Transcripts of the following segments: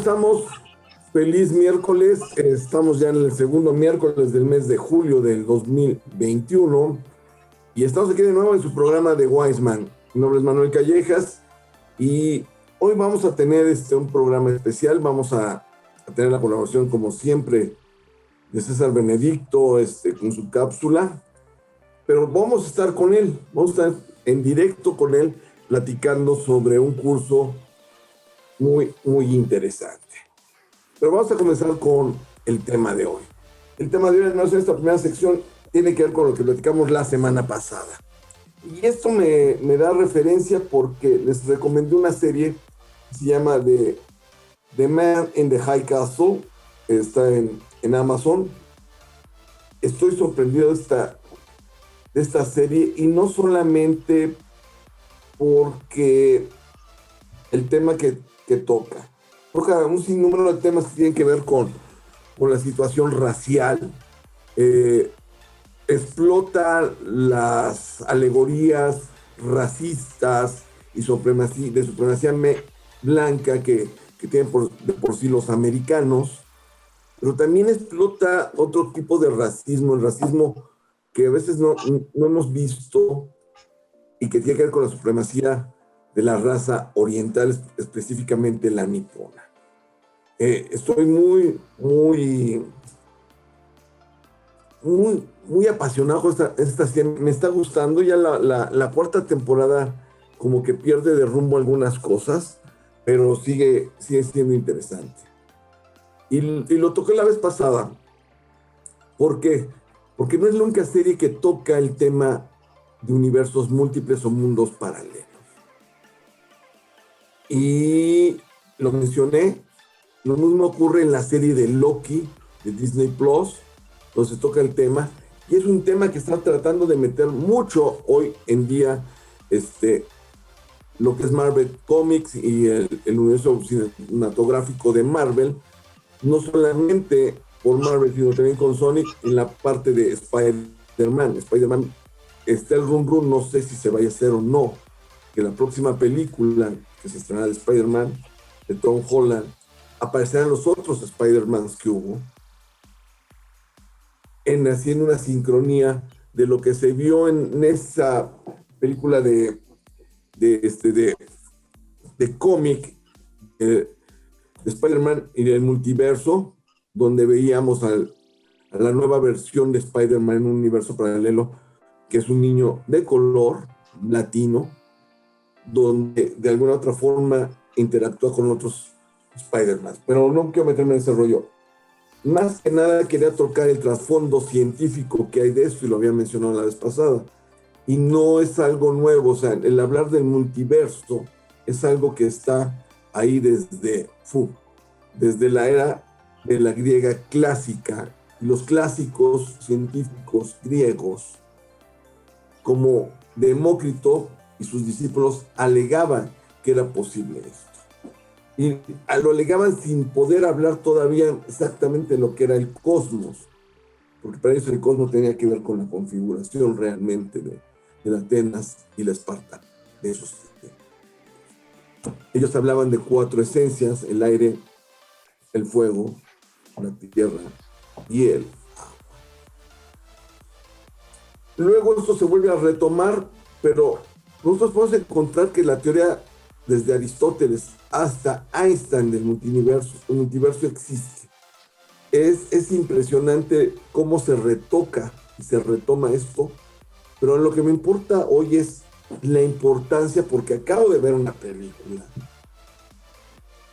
estamos? Feliz miércoles. Estamos ya en el segundo miércoles del mes de julio del 2021 y estamos aquí de nuevo en su programa de Wiseman. Mi nombre es Manuel Callejas y hoy vamos a tener un programa especial. Vamos a tener la colaboración, como siempre, de César Benedicto con su cápsula, pero vamos a estar con él, vamos a estar en directo con él platicando sobre un curso muy, muy interesante. Pero vamos a comenzar con el tema de hoy. El tema de hoy, en esta primera sección, tiene que ver con lo que platicamos la semana pasada. Y esto me da referencia porque les recomendé una serie que se llama The Man in the High Castle. Está en Amazon. Estoy sorprendido de esta serie, y no solamente porque el tema que toca un sinnúmero de temas que tienen que ver con la situación racial, explota las alegorías racistas y de supremacía blanca que tienen de por sí los americanos, pero también explota otro tipo de racismo, el racismo que a veces no hemos visto y que tiene que ver con la supremacía de la raza oriental, específicamente la nipona. Estoy muy apasionado con esta serie. Me está gustando. Ya la cuarta temporada como que pierde de rumbo algunas cosas, pero sigue siendo interesante. Y lo toqué la vez pasada. ¿Por qué? Porque no es la única serie que toca el tema de universos múltiples o mundos paralelos. Y lo mencioné, lo mismo ocurre en la serie de Loki de Disney Plus, donde se toca el tema, y es un tema que está tratando de meter mucho hoy en día lo que es Marvel Comics y el universo cinematográfico de Marvel, no solamente por Marvel, sino también con Sony en la parte de Spider-Man. Spider-Man está el rum, no sé si se vaya a hacer o no, que la próxima película que se estrenará de Spider-Man, de Tom Holland, aparecerán los otros Spider-Mans que hubo, haciendo una sincronía de lo que se vio en esa película de cómic de Spider-Man y del multiverso, donde veíamos a la nueva versión de Spider-Man en un universo paralelo, que es un niño de color, latino, donde de alguna otra forma interactúa con otros Spider-Man. Pero no quiero meterme en ese rollo. Más que nada quería tocar el trasfondo científico que hay de esto, y lo había mencionado la vez pasada. Y no es algo nuevo, o sea, el hablar del multiverso es algo que está ahí desde la era de la griega clásica. Los clásicos científicos griegos, como Demócrito y sus discípulos, alegaban que era posible esto. Y lo alegaban sin poder hablar todavía exactamente lo que era el cosmos, porque para eso el cosmos tenía que ver con la configuración realmente de Atenas y la Esparta, de esos tiempos. Ellos hablaban de 4 esencias: el aire, el fuego, la tierra y el agua. Luego esto se vuelve a retomar, pero nosotros podemos encontrar que la teoría, desde Aristóteles hasta Einstein, del multiverso, el multiverso existe. Es impresionante cómo se retoca y se retoma esto, pero lo que me importa hoy es la importancia, porque acabo de ver una película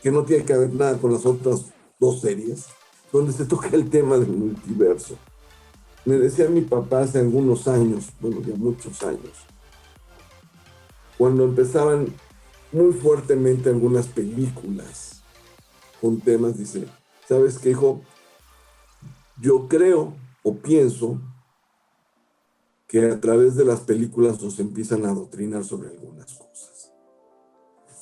que no tiene que ver nada con las otras 2 series, donde se toca el tema del multiverso. Me decía mi papá hace algunos años, bueno, ya muchos años, cuando empezaban muy fuertemente algunas películas con temas, dice: ¿sabes qué, hijo? Yo creo o pienso que a través de las películas nos empiezan a adoctrinar sobre algunas cosas.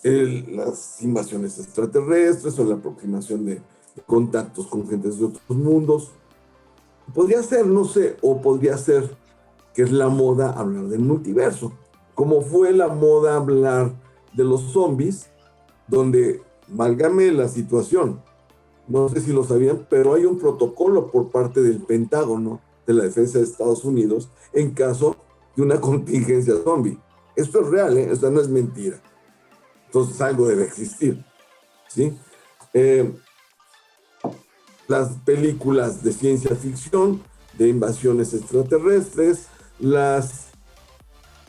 Las invasiones extraterrestres o la aproximación de contactos con gentes de otros mundos. Podría ser, no sé, o podría ser que es la moda hablar del multiverso, como fue la moda hablar de los zombies, donde válgame la situación. No sé si lo sabían, pero hay un protocolo por parte del Pentágono de la Defensa de Estados Unidos en caso de una contingencia zombie. Esto es real, ¿eh? O sea, no es mentira. Entonces algo debe existir, ¿sí? Las películas de ciencia ficción, de invasiones extraterrestres, las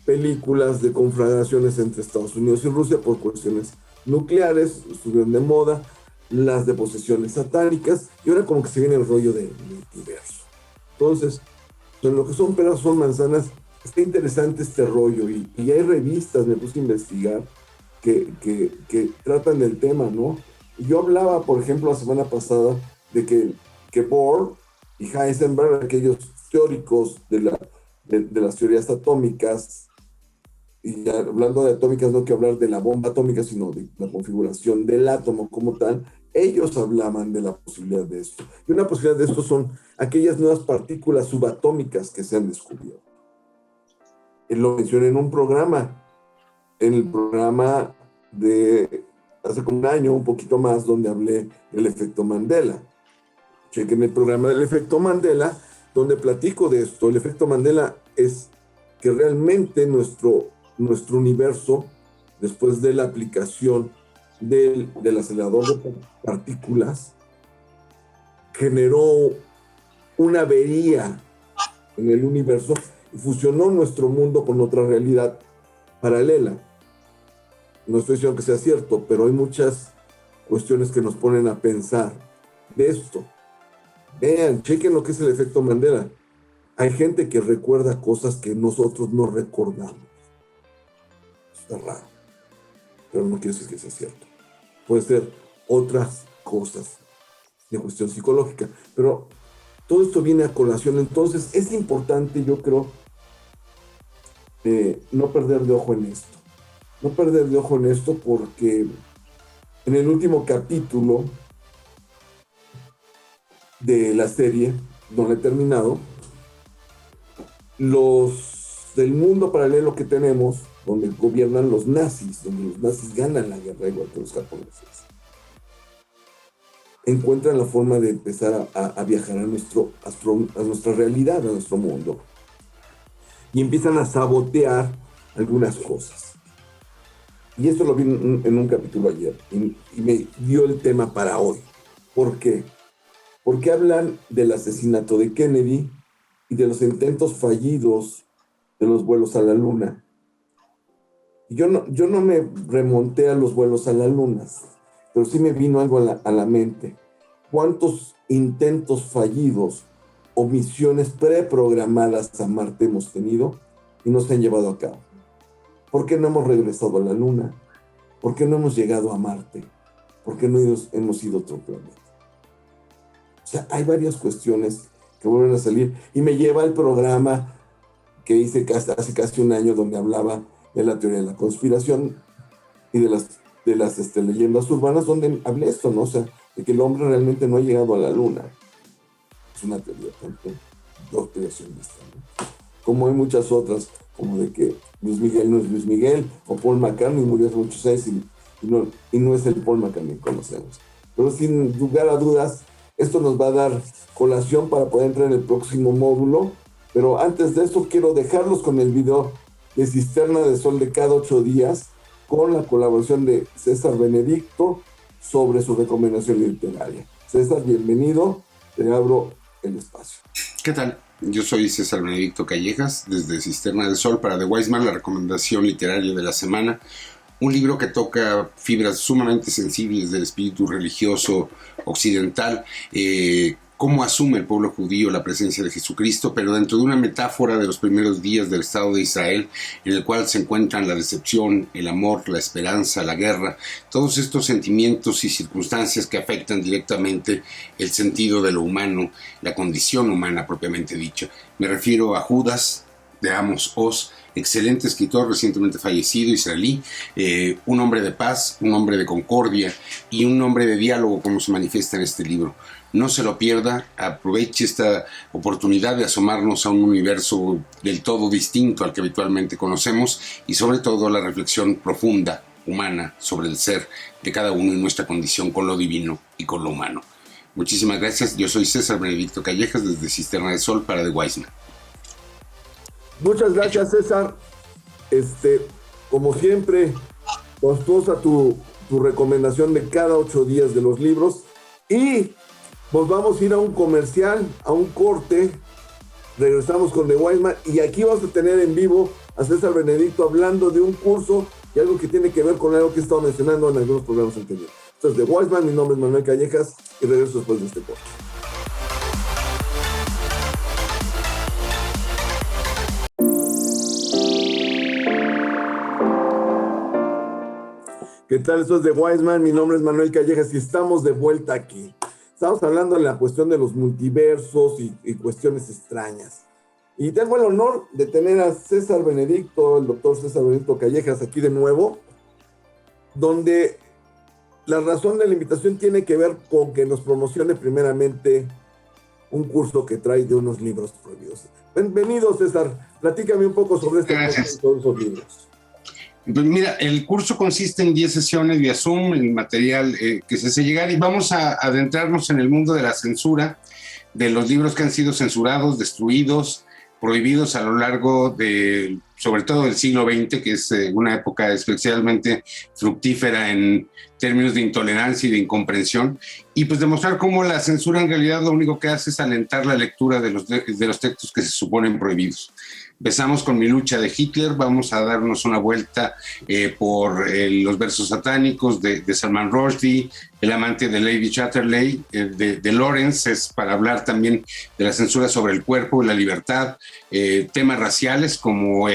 películas de conflagraciones entre Estados Unidos y Rusia por cuestiones nucleares, estuvieron de moda, las de posesiones satánicas, y ahora como que se viene el rollo del multiverso. Entonces, en lo que son peras son manzanas, está interesante este rollo, y hay revistas, me puse a investigar, que tratan del tema, ¿no? Y yo hablaba, por ejemplo, la semana pasada, de que Bohr y Heisenberg, aquellos teóricos de las teorías atómicas, y ya hablando de atómicas no quiero hablar de la bomba atómica, sino de la configuración del átomo como tal, ellos hablaban de la posibilidad de esto. Y una posibilidad de esto son aquellas nuevas partículas subatómicas que se han descubierto. Él lo mencioné en el programa de hace como un año, un poquito más, donde hablé del efecto Mandela. Chequen el programa del efecto Mandela, donde platico de esto. El efecto Mandela es que realmente nuestro universo, después de la aplicación del acelerador de partículas, generó una avería en el universo y fusionó nuestro mundo con otra realidad paralela. No estoy diciendo que sea cierto, pero hay muchas cuestiones que nos ponen a pensar de esto. Vean, chequen lo que es el efecto Mandela. Hay gente que recuerda cosas que nosotros no recordamos. Está raro, pero no quiere decir que sea cierto. Puede ser otras cosas de cuestión psicológica, pero todo esto viene a colación. Entonces es importante, yo creo, no perder de ojo en esto. No perder de ojo en esto porque en el último capítulo de la serie, no la he terminado, los del mundo paralelo que tenemos, donde gobiernan los nazis, donde los nazis ganan la guerra igual que los japoneses, encuentran la forma de empezar a viajar a nuestra realidad, a nuestro mundo, y empiezan a sabotear algunas cosas. Y esto lo vi en un capítulo ayer, y me dio el tema para hoy. ¿Por qué? Porque hablan del asesinato de Kennedy y de los intentos fallidos de los vuelos a la luna. Yo no me remonté a los vuelos a la luna, pero sí me vino algo a la mente. ¿Cuántos intentos fallidos o misiones preprogramadas a Marte hemos tenido y no se han llevado a cabo? ¿Por qué no hemos regresado a la luna? ¿Por qué no hemos llegado a Marte? ¿Por qué no hemos ido a otro planeta? O sea, hay varias cuestiones que vuelven a salir, y me lleva al programa que hice hace casi un año, donde hablaba de la teoría de la conspiración y de las leyendas urbanas, donde hablé esto, ¿no? O sea, de que el hombre realmente no ha llegado a la luna. Es una teoría creacionista, ¿no? Como hay muchas otras, como de que Luis Miguel no es Luis Miguel, o Paul McCartney murió hace muchos años y no es el Paul McCartney que conocemos. Pero sin lugar a dudas, esto nos va a dar colación para poder entrar en el próximo módulo. Pero antes de eso, quiero dejarlos con el video de Cisterna de Sol de cada 8 días, con la colaboración de César Benedicto sobre su recomendación literaria. César, bienvenido, te abro el espacio. ¿Qué tal? Yo soy César Benedicto Callejas, desde Cisterna de Sol para The Wise Man, la recomendación literaria de la semana. Un libro que toca fibras sumamente sensibles del espíritu religioso occidental, cómo asume el pueblo judío la presencia de Jesucristo, pero dentro de una metáfora de los primeros días del Estado de Israel, en el cual se encuentran la decepción, el amor, la esperanza, la guerra, todos estos sentimientos y circunstancias que afectan directamente el sentido de lo humano, la condición humana propiamente dicha. Me refiero a Judas, de Amos Oz, excelente escritor recientemente fallecido, israelí, un hombre de paz, un hombre de concordia y un hombre de diálogo, como se manifiesta en este libro. No se lo pierda, aproveche esta oportunidad de asomarnos a un universo del todo distinto al que habitualmente conocemos, y sobre todo la reflexión profunda, humana sobre el ser de cada uno y nuestra condición con lo divino y con lo humano. Muchísimas gracias. Yo soy César Benedicto Callejas desde Cisterna de Sol para The Wise Man. Muchas gracias, César. Como siempre, costosa tu recomendación de cada 8 días de los libros. Y pues vamos a ir a un comercial, a un corte. Regresamos con The Wise Man y aquí vamos a tener en vivo a César Benedicto hablando de un curso y algo que tiene que ver con algo que he estado mencionando en algunos programas anteriores. Entonces, The Wise Man, mi nombre es Manuel Callejas y regreso después de este corte. ¿Qué tal? Esto es The Wise Man, mi nombre es Manuel Callejas y estamos de vuelta aquí. Estamos hablando de la cuestión de los multiversos y cuestiones extrañas. Y tengo el honor de tener a César Benedicto, el doctor César Benedicto Callejas, aquí de nuevo, donde la razón de la invitación tiene que ver con que nos promocione primeramente un curso que trae de unos libros prohibidos. Bienvenido, César. Platícame un poco sobre este curso y todos esos libros. Pues mira, el curso consiste en 10 sesiones vía Zoom, el material que se hace llegar, y vamos a adentrarnos en el mundo de la censura, de los libros que han sido censurados, destruidos, prohibidos a lo largo de, sobre todo del siglo XX, que es una época especialmente fructífera en términos de intolerancia y de incomprensión, y pues demostrar cómo la censura en realidad lo único que hace es alentar la lectura de los textos que se suponen prohibidos. Empezamos con Mi lucha de Hitler, vamos a darnos una vuelta por los versos satánicos de Salman Rushdie, El amante de Lady Chatterley, de Lawrence, es para hablar también de la censura sobre el cuerpo y la libertad, temas raciales como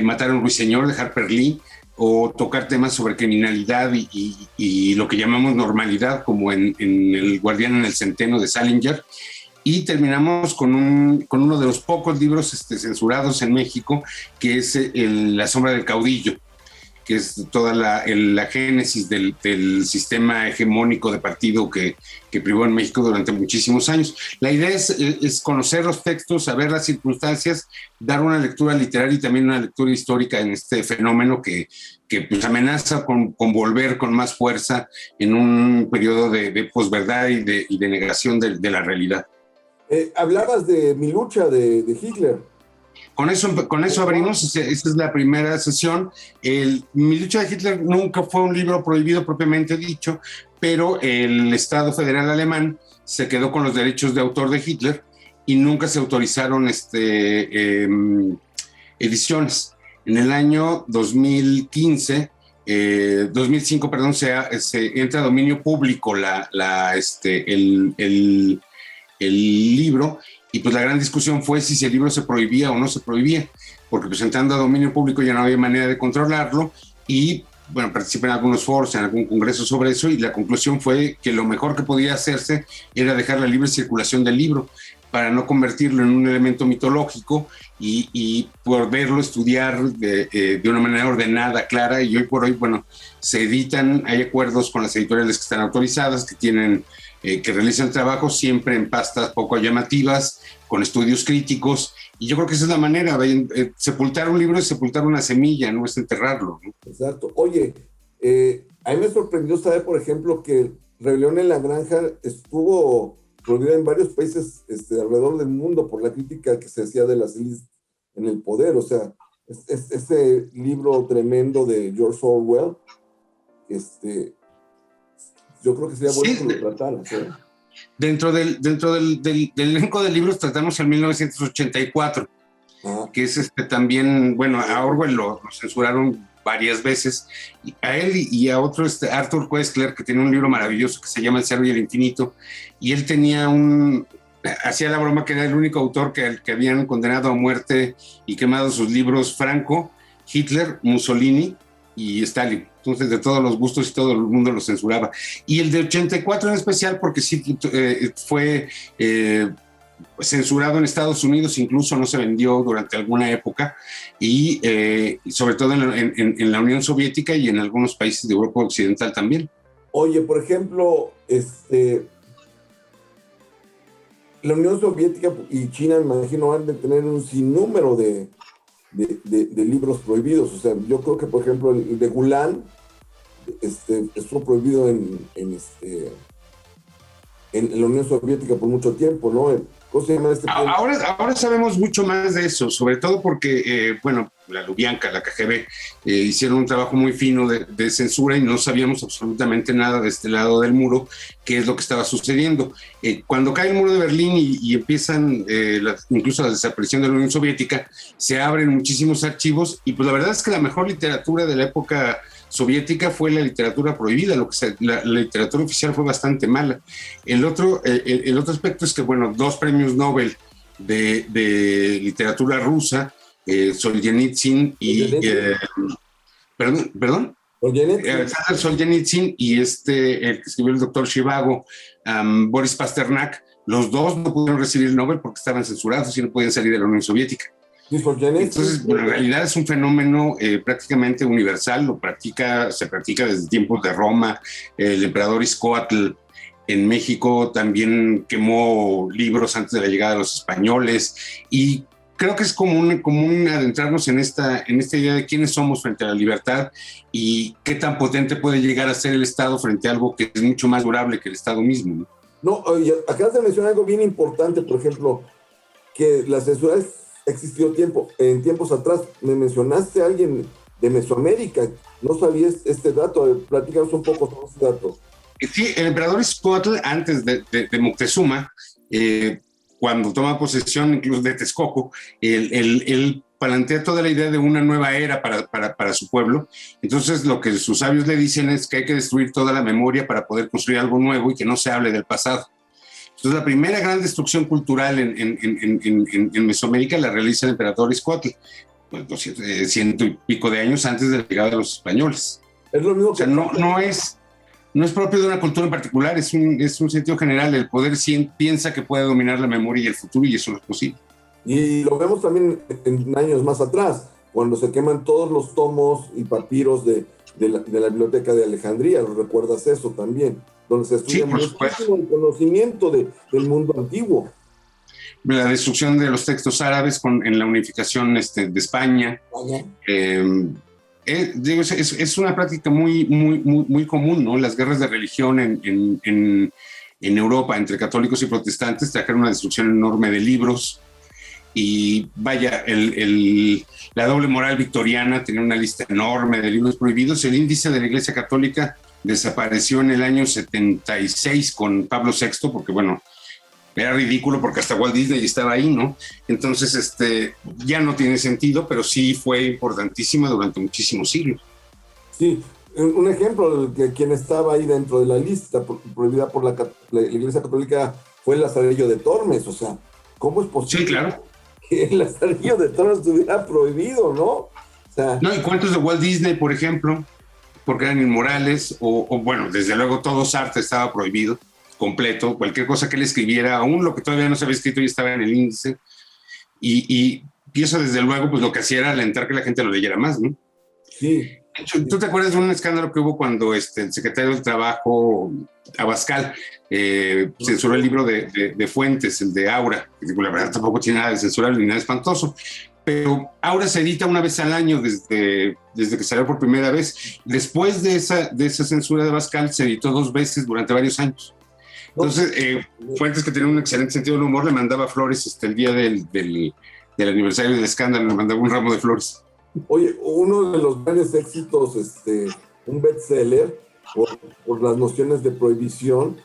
Matar a un ruiseñor de Harper Lee, o tocar temas sobre criminalidad y lo que llamamos normalidad, como en El guardián en el centeno de Salinger. Y terminamos con uno de los pocos libros censurados en México, que es La sombra del caudillo, que es toda la génesis del sistema hegemónico de partido que privó en México durante muchísimos años. La idea es conocer los textos, saber las circunstancias, dar una lectura literaria y también una lectura histórica en este fenómeno que pues amenaza con volver con más fuerza en un periodo de posverdad y de negación de la realidad. Hablabas de Mi lucha de Hitler. Con eso abrimos, esa es la primera sesión. Mi lucha de Hitler nunca fue un libro prohibido propiamente dicho, pero el Estado federal alemán se quedó con los derechos de autor de Hitler y nunca se autorizaron ediciones. En el año 2005, se entra a dominio público el libro, y pues la gran discusión fue si el libro se prohibía o no se prohibía, porque pues entrando a dominio público ya no había manera de controlarlo, y bueno, participé en algunos foros, en algún congreso sobre eso, y la conclusión fue que lo mejor que podía hacerse era dejar la libre circulación del libro, para no convertirlo en un elemento mitológico y poderlo estudiar de una manera ordenada, clara, y hoy por hoy, bueno, se editan, hay acuerdos con las editoriales que están autorizadas, que tienen que realizan trabajos siempre en pastas poco llamativas, con estudios críticos, y yo creo que esa es la manera. Sepultar un libro es sepultar una semilla, no es enterrarlo, ¿no? Exacto. Oye, a mí me sorprendió saber, por ejemplo, que Rebelión en la Granja estuvo prohibida en varios países alrededor del mundo por la crítica que se hacía de las élites en el poder. O sea, ese libro tremendo de George Orwell, yo creo que sería bueno que lo trataran, ¿sí? Dentro del elenco de libros tratamos el 1984, que es también, bueno, a Orwell lo censuraron varias veces, a él y a otro, Arthur Koestler, que tiene un libro maravilloso que se llama El cerro y el infinito, y él hacía la broma que era el único autor que habían condenado a muerte y quemado sus libros: Franco, Hitler, Mussolini y Stalin. Entonces, de todos los gustos y todo el mundo lo censuraba. Y el de 84 en especial, porque sí fue censurado en Estados Unidos, incluso no se vendió durante alguna época, y sobre todo en la Unión Soviética y en algunos países de Europa Occidental también. Oye, por ejemplo, la Unión Soviética y China, me imagino, han de tener un sinnúmero de de libros prohibidos. O sea, yo creo que, por ejemplo, el de Gulen estuvo prohibido en la Unión Soviética por mucho tiempo, ¿no? ¿Cómo se llama este tiempo? Ahora sabemos mucho más de eso, sobre todo porque, la Lubyanka, la KGB, hicieron un trabajo muy fino de censura y no sabíamos absolutamente nada de este lado del muro, qué es lo que estaba sucediendo. Cuando cae el muro de Berlín y empiezan incluso la desaparición de la Unión Soviética, se abren muchísimos archivos y pues la verdad es que la mejor literatura de la época soviética fue la literatura prohibida, la literatura oficial fue bastante mala. El otro aspecto es que, bueno, 2 premios Nobel de literatura rusa, Solzhenitsyn y... perdón. Alexander Solzhenitsyn y el que escribió el doctor Zhivago, Boris Pasternak, los 2 no pudieron recibir el Nobel porque estaban censurados y no podían salir de la Unión Soviética. Entonces, bueno, en realidad es un fenómeno prácticamente universal, se practica desde tiempos de Roma. El emperador Izcóatl en México también quemó libros antes de la llegada de los españoles, y creo que es común adentrarnos en esta idea de quiénes somos frente a la libertad y qué tan potente puede llegar a ser el Estado frente a algo que es mucho más durable que el Estado mismo, ¿no? No, acabas de mencionar algo bien importante, por ejemplo, que la censura existió en tiempos atrás. Me mencionaste a alguien de Mesoamérica, no sabías este dato, platícanos un poco sobre ese dato. Sí, el emperador Izcóatl, antes de Moctezuma, cuando toma posesión incluso de Texcoco, él plantea toda la idea de una nueva era para su pueblo. Entonces lo que sus sabios le dicen es que hay que destruir toda la memoria para poder construir algo nuevo y que no se hable del pasado. Entonces, la primera gran destrucción cultural en Mesoamérica la realiza el emperador Izcóatl, pues 100 y pico de años antes de la llegada de los españoles. Es lo mismo que... O sea, no es propio de una cultura en particular, es un sentido general. El poder piensa que puede dominar la memoria y el futuro, y eso no es posible. Y lo vemos también en años más atrás, cuando se queman todos los tomos y papiros de la biblioteca de Alejandría. ¿Recuerdas eso también? Donde se estudia muchísimo el conocimiento del mundo antiguo. La destrucción de los textos árabes en la unificación de España. Es una práctica muy común, ¿no? Las guerras de religión en Europa entre católicos y protestantes trajeron una destrucción enorme de libros. Y vaya, la doble moral victoriana tenía una lista enorme de libros prohibidos. El índice de la Iglesia Católica desapareció en el año 76 con Pablo VI, porque bueno, era ridículo porque hasta Walt Disney estaba ahí, ¿no? Entonces, ya no tiene sentido, pero sí fue importantísima durante muchísimos siglos. Sí, un ejemplo de quien estaba ahí dentro de la lista prohibida por la Iglesia Católica fue el Lazarillo de Tormes. O sea, ¿cómo es posible? Sí, claro. Que el Lazarillo de Tormes estuviera prohibido, ¿no? O sea, no, y cuentos de Walt Disney, por ejemplo, porque eran inmorales, o bueno, desde luego todo arte estaba prohibido, completo, cualquier cosa que él escribiera, aún lo que todavía no se había escrito ya estaba en el índice, y eso desde luego pues lo que hacía era alentar que la gente lo leyera más, ¿no? Sí. ¿Tú te acuerdas de un escándalo que hubo cuando el secretario del Trabajo, Abascal, censuró el libro de Fuentes, el de Aura? La verdad tampoco tiene nada de censurable ni nada espantoso, pero Aura se edita una vez al año desde que salió por primera vez. Después de esa censura de Abascal se editó 2 veces durante varios años. Entonces, Fuentes, que tenía un excelente sentido del humor, le mandaba flores el día del aniversario del escándalo, le mandaba un ramo de flores. Oye, uno de los grandes éxitos, un bestseller por las nociones de prohibición,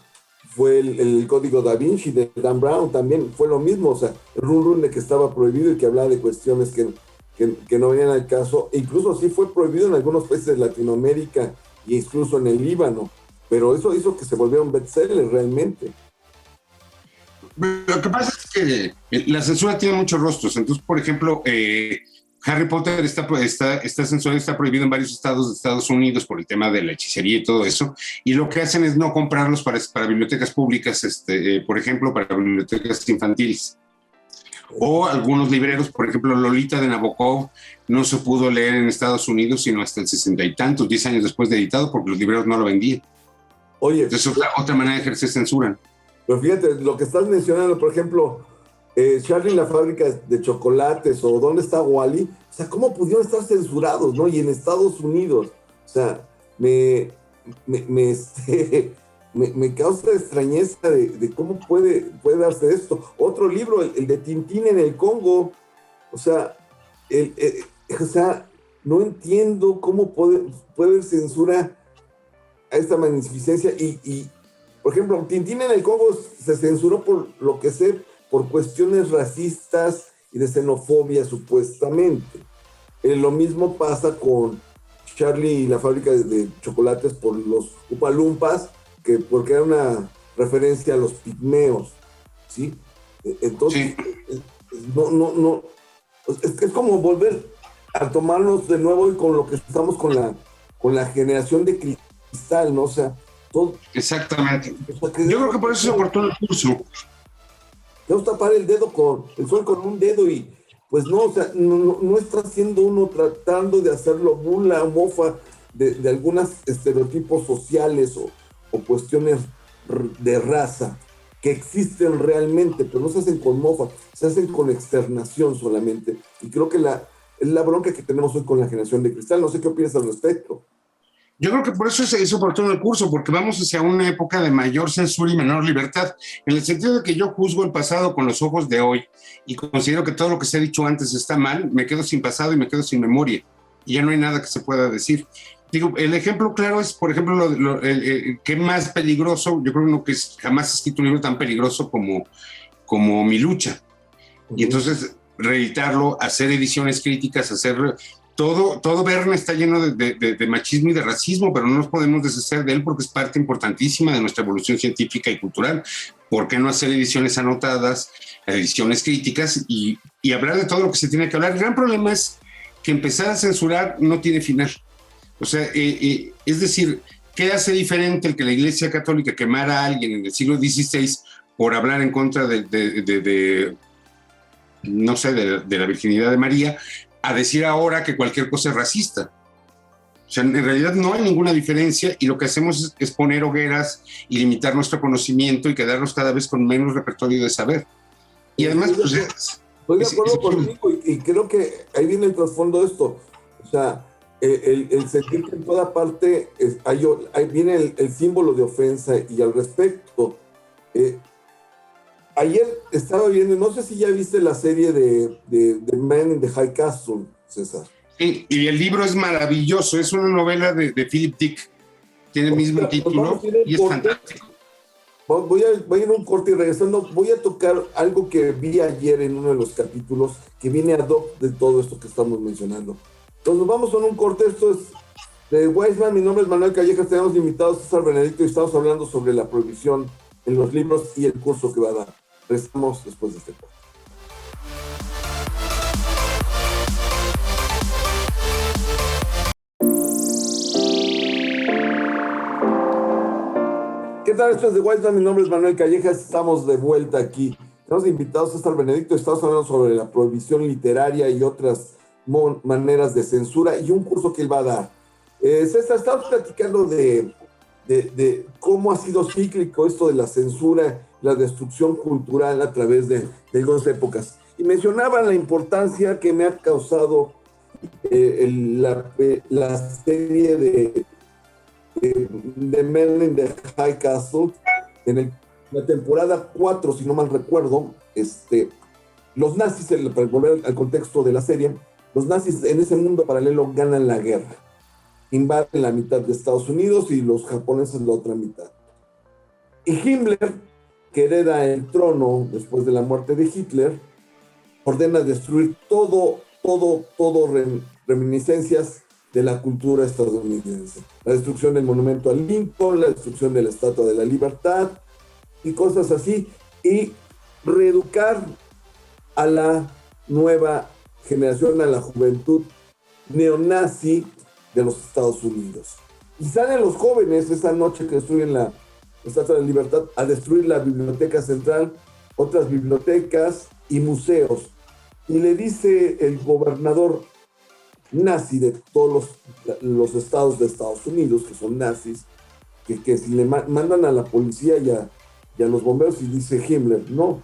fue el Código Da Vinci de Dan Brown. También fue lo mismo, o sea, el run de que estaba prohibido y que hablaba de cuestiones que no venían al caso. Incluso sí fue prohibido en algunos países de Latinoamérica e incluso en el Líbano, pero eso hizo que se volviera un bestseller realmente. Lo que pasa es que la censura tiene muchos rostros. Entonces, por ejemplo, Harry Potter está censurado, está prohibido en varios estados de Estados Unidos por el tema de la hechicería y todo eso, y lo que hacen es no comprarlos para bibliotecas públicas, por ejemplo, para bibliotecas infantiles. O algunos libreros, por ejemplo, Lolita de Nabokov no se pudo leer en Estados Unidos sino hasta el 60 y tantos, 10 años después de editado, porque los libreros no lo vendían. Oye, entonces otra manera de ejercer censura. Pero fíjate, lo que estás mencionando, por ejemplo, Charlie y la fábrica de chocolates o ¿Dónde está Wally? O sea, ¿cómo pudieron estar censurados, no? Y en Estados Unidos. O sea, me, me, este, me causa extrañeza de cómo puede darse esto. Otro libro, el de Tintín en el Congo. O sea, el, el, o sea, no entiendo cómo puede haber censura a esta magnificencia. Por ejemplo, Tintín en el Congo se censuró por lo que sé, por cuestiones racistas y de xenofobia, supuestamente. Lo mismo pasa con Charlie y la fábrica de chocolates por los Upalumpas, porque era una referencia a los pigmeos, ¿sí? Entonces, Sí, no, es como volver a tomarnos de nuevo y con lo que estamos con la generación de cristal, ¿no? O sea, todo, exactamente. o sea, Yo creo que por eso es oportuno el curso. queremos tapar el sol con un dedo y pues no, o sea, no está haciendo uno tratando de hacerlo burla, mofa de algunos estereotipos sociales o cuestiones de raza que existen realmente, pero no se hacen con mofa, se hacen con externación solamente. Y creo que es la bronca que tenemos hoy con la generación de cristal. No sé qué opinas al respecto. Yo creo que por eso es oportuno el curso, porque vamos hacia una época de mayor censura y menor libertad, en el sentido de que yo juzgo el pasado con los ojos de hoy y considero que todo lo que se ha dicho antes está mal, me quedo sin pasado y me quedo sin memoria, y ya no hay nada que se pueda decir. Digo, el ejemplo claro es, por ejemplo, que más peligroso, yo creo que jamás he escrito un libro tan peligroso como Mi Lucha. Y entonces reeditarlo, hacer ediciones críticas, hacer todo Verne está lleno de machismo y de racismo, pero no nos podemos deshacer de él porque es parte importantísima de nuestra evolución científica y cultural. ¿Por qué no hacer ediciones anotadas, ediciones críticas y hablar de todo lo que se tiene que hablar? El gran problema es que empezar a censurar no tiene final. O sea, es decir, ¿qué hace diferente el que la Iglesia Católica quemara a alguien en el siglo XVI por hablar en contra no sé, de la virginidad de María, a decir ahora que cualquier cosa es racista? O sea, en realidad no hay ninguna diferencia y lo que hacemos es poner hogueras y limitar nuestro conocimiento y quedarnos cada vez con menos repertorio de saber. Y además, pues estoy de acuerdo contigo y creo que ahí viene el trasfondo de esto. O sea, el sentir que en toda parte ahí viene el símbolo de ofensa y al respecto. Ayer estaba viendo, no sé si ya viste la serie de Man in the High Castle, César. sí, y el libro es maravilloso, es una novela de Philip Dick, tiene el mismo título y es fantástico. Voy a ir a un corte y regresando voy a tocar algo que vi ayer en uno de los capítulos que viene ad hoc de todo esto que estamos mencionando. Entonces nos vamos a un corte, esto es de Wiseman, mi nombre es Manuel Callejas, tenemos invitados a César Benedicto y estamos hablando sobre la prohibición en los libros y el curso que va a dar. Regresamos después de este corte. ¿Qué tal? Esto es de Wiseman, mi nombre es Manuel Callejas, estamos de vuelta aquí. Tenemos invitados a César Benedicto, estamos hablando sobre la prohibición literaria y otras maneras de censura y un curso que él va a dar. César, estamos platicando de cómo ha sido cíclico esto de la censura, la destrucción cultural a través de dos épocas. Y mencionaban la importancia que me ha causado la serie de Men in the High Castle, la temporada 4, si no mal recuerdo, los nazis, para volver al contexto de la serie, los nazis en ese mundo paralelo ganan la guerra, invaden la mitad de Estados Unidos y los japoneses la otra mitad. Y Himmler, que hereda el trono después de la muerte de Hitler, ordena destruir todo reminiscencias de la cultura estadounidense. La destrucción del monumento a Lincoln, la destrucción de la Estatua de la Libertad y cosas así, y reeducar a la nueva generación, a la juventud neonazi de los Estados Unidos. Y salen los jóvenes esa noche que destruyen la Estatua de la Libertad a destruir la Biblioteca Central, otras bibliotecas y museos. Y le dice el gobernador nazi de todos los estados de Estados Unidos, que son nazis, que si le mandan a la policía y a los bomberos, y dice Himmler, no,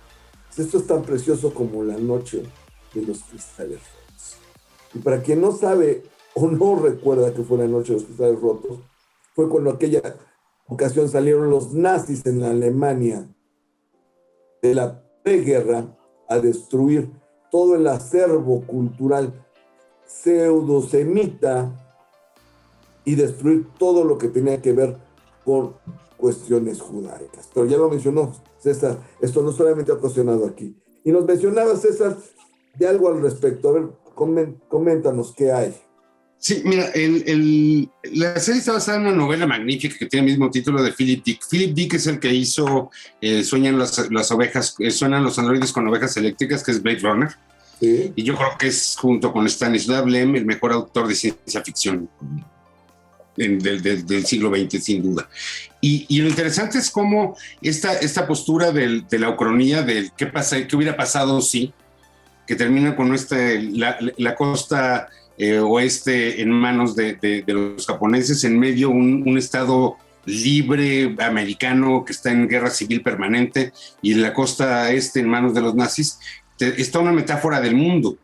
Esto es tan precioso como la noche de los cristales rotos. Y para quien no sabe o no recuerda que fue la noche de los cristales rotos, fue cuando aquella ocasión salieron los nazis en la Alemania de la preguerra a destruir todo el acervo cultural pseudo-semita y destruir todo lo que tenía que ver con cuestiones judaicas. Pero ya lo mencionó César, esto no solamente ha ocasionado aquí. Y nos mencionaba, César, de algo al respecto. A ver, coméntanos qué hay. Sí, mira, la serie está basada en una novela magnífica que tiene el mismo título de Philip Dick. Philip Dick es el que hizo Sueñan las ovejas, suenan los androides con ovejas eléctricas, que es Blade Runner. Sí. Y yo creo que es, junto con Stanislav Lem, el mejor autor de ciencia ficción del siglo XX, sin duda. Y lo interesante es cómo esta postura de la ucronía, del qué hubiera pasado si, que termina con la costa oeste en manos de los japoneses, en medio un estado libre americano que está en guerra civil permanente, y la costa este en manos de los nazis. Está una metáfora del mundo.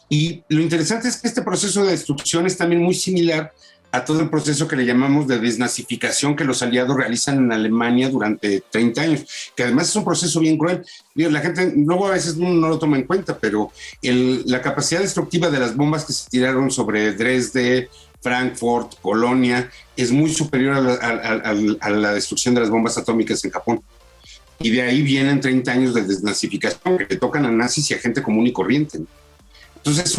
Y lo interesante es que este proceso de destrucción es también muy similar a todo el proceso que le llamamos de desnazificación que los aliados realizan en Alemania durante 30 años, que además es un proceso bien cruel. La gente luego a veces no lo toma en cuenta, pero la capacidad destructiva de las bombas que se tiraron sobre Dresde, Frankfurt, Colonia, es muy superior a la destrucción de las bombas atómicas en Japón. Y de ahí vienen 30 años de desnazificación que le tocan a nazis y a gente común y corriente, ¿no? Entonces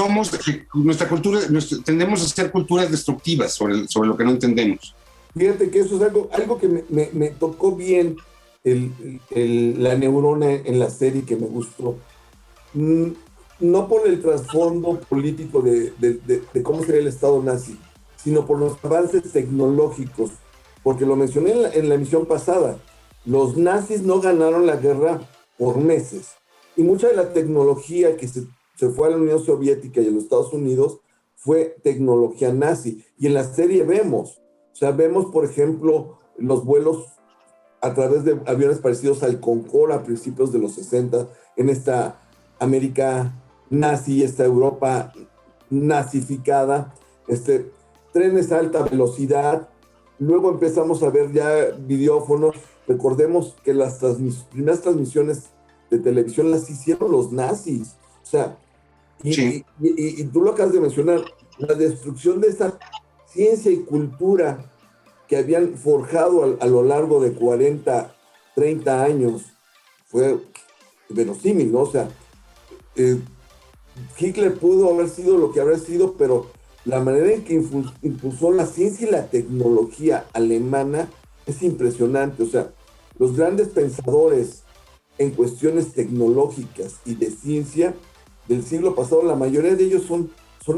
nuestra cultura, tendemos a ser culturas destructivas sobre lo que no entendemos. Fíjate que eso es algo que me tocó bien la neurona en la serie, que me gustó. No por el trasfondo político de cómo sería el Estado nazi, sino por los avances tecnológicos. Porque lo mencioné en la emisión pasada. Los nazis no ganaron la guerra por meses. Y mucha de la tecnología que se fue a la Unión Soviética y a los Estados Unidos fue tecnología nazi. Y en la serie vemos, por ejemplo, los vuelos a través de aviones parecidos al Concorde a principios de los 60, en esta América nazi, esta Europa nazificada, trenes a alta velocidad. Luego empezamos a ver ya videófonos. Recordemos que las primeras transmisiones de televisión las hicieron los nazis. O sea, sí. y tú lo acabas de mencionar, la destrucción de esa ciencia y cultura que habían forjado a lo largo de 40, 30 años fue verosímil, ¿no? O sea, Hitler pudo haber sido lo que habrá sido, pero la manera en que impulsó la ciencia y la tecnología alemana es impresionante. O sea, los grandes pensadores en cuestiones tecnológicas y de ciencia del siglo pasado, la mayoría de ellos son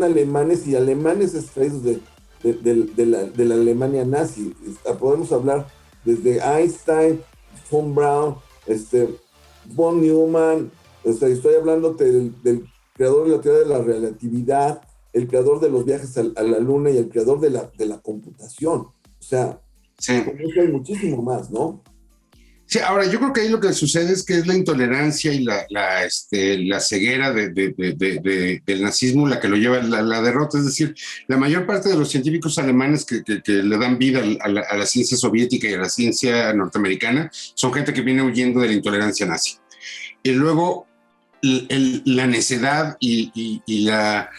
alemanes, y alemanes extraídos de la Alemania nazi. Podemos hablar desde Einstein, von Braun, von Neumann. Estoy hablando del creador de la teoría de la relatividad, el creador de los viajes a la luna y el creador de la computación. O sea, sí. Hay muchísimo más, ¿no? Sí, ahora yo creo que ahí lo que sucede es que es la intolerancia y la ceguera del nazismo la que lo lleva a la derrota. Es decir, la mayor parte de los científicos alemanes que le dan vida a la ciencia soviética y a la ciencia norteamericana son gente que viene huyendo de la intolerancia nazi. Y luego la necedad y la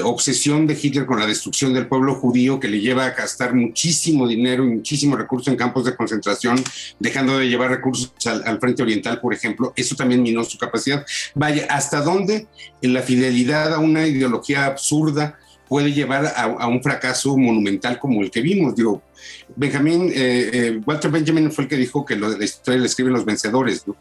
obsesión de Hitler con la destrucción del pueblo judío, que le lleva a gastar muchísimo dinero y muchísimo recurso en campos de concentración, dejando de llevar recursos al frente oriental, por ejemplo. Eso también minó su capacidad. Vaya, ¿hasta dónde la fidelidad a una ideología absurda puede llevar a un fracaso monumental como el que vimos? Digo, Walter Benjamin fue el que dijo que la historia la escriben los vencedores, ¿no?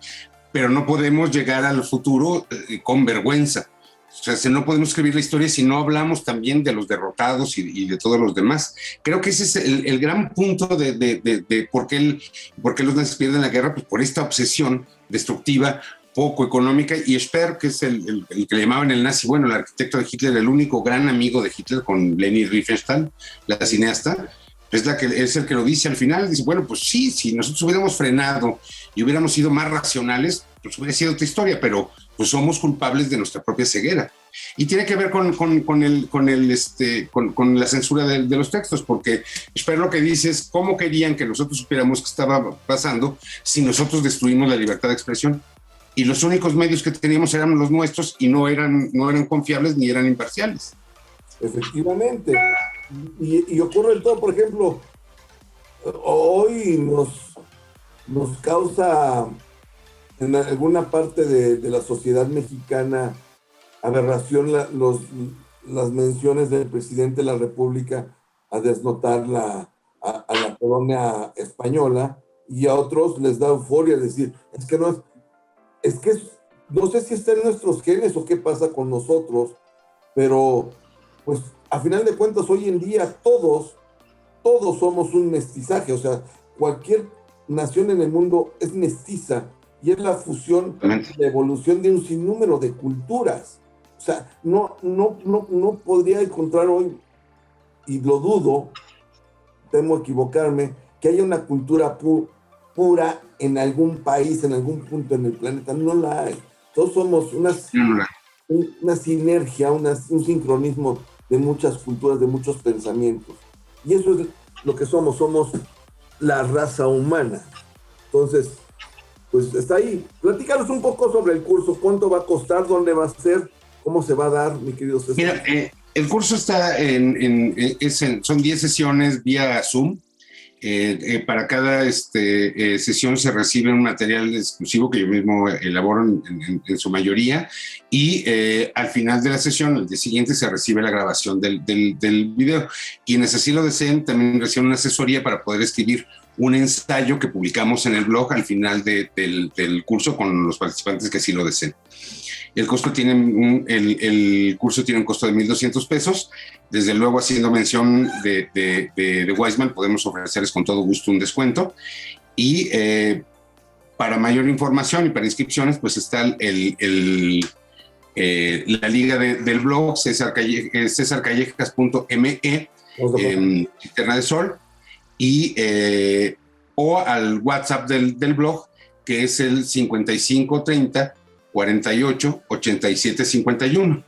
Pero no podemos llegar al futuro con vergüenza. O sea, no podemos escribir la historia si no hablamos también de los derrotados y de todos los demás. Creo que ese es el gran punto de por qué los nazis pierden la guerra, pues por esta obsesión destructiva, poco económica. Y Speer, que es el que le llamaban el nazi, bueno, el arquitecto de Hitler, el único gran amigo de Hitler con Leni Riefenstahl, la cineasta, es el que lo dice al final. Dice, bueno, pues sí, si nosotros hubiéramos frenado y hubiéramos sido más racionales, pues hubiera sido otra historia, pero pues somos culpables de nuestra propia ceguera. Y tiene que ver con la censura de los textos, porque espero lo que dices, ¿cómo querían que nosotros supiéramos qué estaba pasando si nosotros destruimos la libertad de expresión? Y los únicos medios que teníamos eran los nuestros y no eran confiables ni eran imparciales. Efectivamente. Y ocurre el todo, por ejemplo, hoy nos causa en alguna parte de la sociedad mexicana aberración las menciones del presidente de la República a desnotar a la colonia española, y a otros les da euforia decir, no sé si está en nuestros genes o qué pasa con nosotros, pero pues a final de cuentas hoy en día todos somos un mestizaje, o sea, cualquier nación en el mundo es mestiza y es la fusión, la evolución de un sinnúmero de culturas. O sea, no podría encontrar hoy, y lo dudo, temo equivocarme, que haya una cultura pura en algún país, en algún punto en el planeta. No la hay. Todos somos una sinergia, un sincronismo de muchas culturas, de muchos pensamientos. Y eso es lo que somos la raza humana. Entonces, pues está ahí. Platícanos un poco sobre el curso, cuánto va a costar, dónde va a ser, cómo se va a dar, mi querido César. Mira, el curso está son 10 sesiones vía Zoom. Para cada sesión se recibe un material exclusivo que yo mismo elaboro en su mayoría, y al final de la sesión, el día siguiente, se recibe la grabación del video. Quienes así lo deseen también reciben una asesoría para poder escribir un ensayo que publicamos en el blog al final del curso con los participantes que así lo deseen. El curso tiene un costo de $1,200. Desde luego, haciendo mención de Weisman, podemos ofrecerles con todo gusto un descuento. Y para mayor información y para inscripciones, pues está la liga del blog, cesarcallejas.me, Cisterna de Sol, o al WhatsApp del blog, que es el 5530 48 87 51.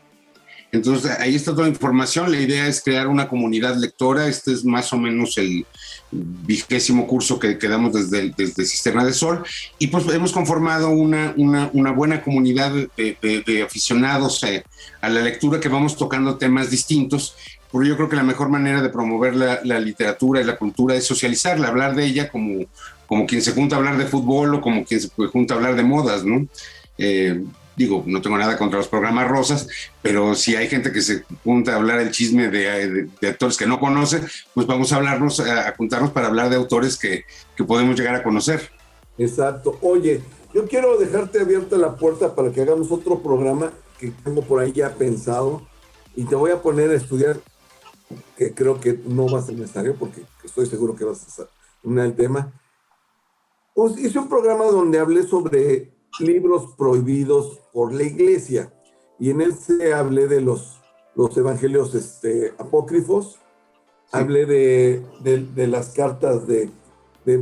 Entonces ahí está toda la información. La idea es crear una comunidad lectora. Este es más o menos el 20º curso que damos desde Cisterna de Sol, y pues hemos conformado una buena comunidad de aficionados a la lectura, que vamos tocando temas distintos, porque yo creo que la mejor manera de promover la literatura y la cultura es socializarla, hablar de ella como quien se junta a hablar de fútbol o como quien se junta a hablar de modas, ¿no? No tengo nada contra los programas rosas, pero si hay gente que se junta a hablar el chisme de actores que no conoce, pues vamos a juntarnos para hablar de autores que podemos llegar a conocer. Exacto. Oye, yo quiero dejarte abierta la puerta para que hagamos otro programa que tengo por ahí ya pensado, y te voy a poner a estudiar, que creo que no va a ser necesario porque estoy seguro que vas a dominar el tema. Pues hice un programa donde hablé sobre libros prohibidos por la iglesia, y en él hablé de los evangelios apócrifos. Sí. Hablé de las cartas de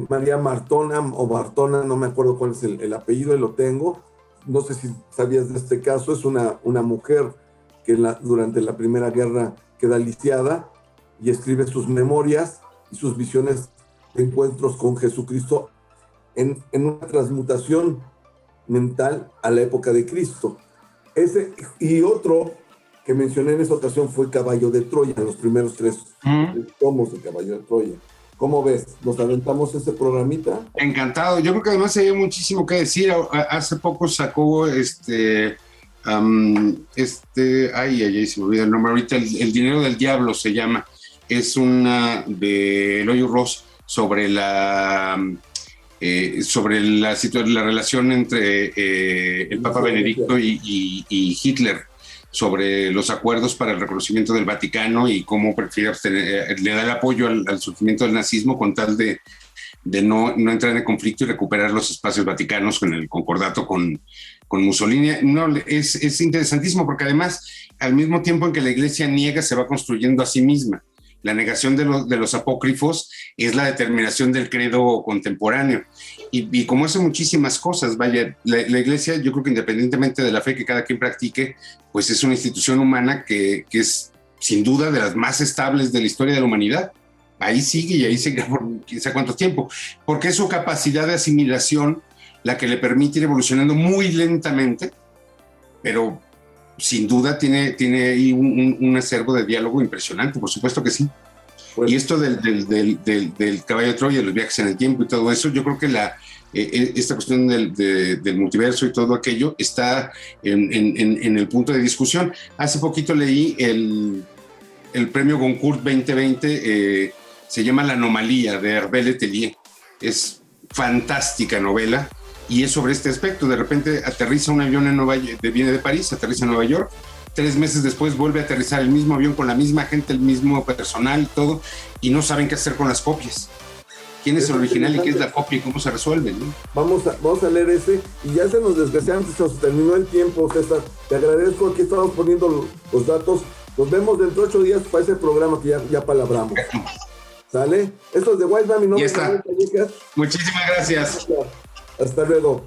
María Martona o Bartona, no me acuerdo cuál es el apellido, y lo tengo. No sé si sabías de este caso. Es una mujer que durante la Primera Guerra queda lisiada y escribe sus memorias y sus visiones de encuentros con Jesucristo en una transmutación mental a la época de Cristo. Ese y otro que mencioné en esa ocasión fue Caballo de Troya, los primeros 3 tomos de Caballo de Troya. ¿Cómo ves? ¿Nos aventamos ese programita? Encantado. Yo creo que además hay muchísimo que decir. Hace poco sacó se me olvida el nombre ahorita, el dinero del diablo se llama. Es una de Eloy Ross sobre la relación entre el Papa Benedicto y Hitler, sobre los acuerdos para el reconocimiento del Vaticano y cómo prefiere le da el apoyo al surgimiento del nazismo con tal de no entrar en conflicto y recuperar los espacios vaticanos con el concordato con Mussolini. Es interesantísimo, porque además, al mismo tiempo en que la iglesia niega, se va construyendo a sí misma. La negación de los apócrifos es la determinación del credo contemporáneo. Y como hace muchísimas cosas, vaya, la Iglesia, yo creo que independientemente de la fe que cada quien practique, pues es una institución humana que es sin duda de las más estables de la historia de la humanidad. Ahí sigue y ahí seguirá por quién sabe cuánto tiempo, porque es su capacidad de asimilación la que le permite ir evolucionando muy lentamente, pero sin duda tiene ahí un acervo de diálogo impresionante, por supuesto que sí. Pues, y esto del caballo de Troya, los viajes en el tiempo y todo eso, yo creo que esta cuestión del multiverso y todo aquello está en el punto de discusión. Hace poquito leí el premio Goncourt 2020, se llama La anomalía, de Hervé Letellier. Es fantástica novela y es sobre este aspecto. De repente aterriza un avión viene de París, aterriza en Nueva York. 3 meses después vuelve a aterrizar el mismo avión con la misma gente, el mismo personal, todo, y no saben qué hacer con las copias. ¿Quién es el original y qué es la copia y cómo se resuelve, ¿no? Vamos a leer ese, y ya se nos desgraciadamente se nos terminó el tiempo, César. Te agradezco, aquí estamos poniendo los datos. Nos vemos dentro de 8 días para ese programa que ya palabramos. ¿Sale? Esto es de Wiseman, mi nombre es Manuel Callejas. Muchísimas gracias. Hasta luego.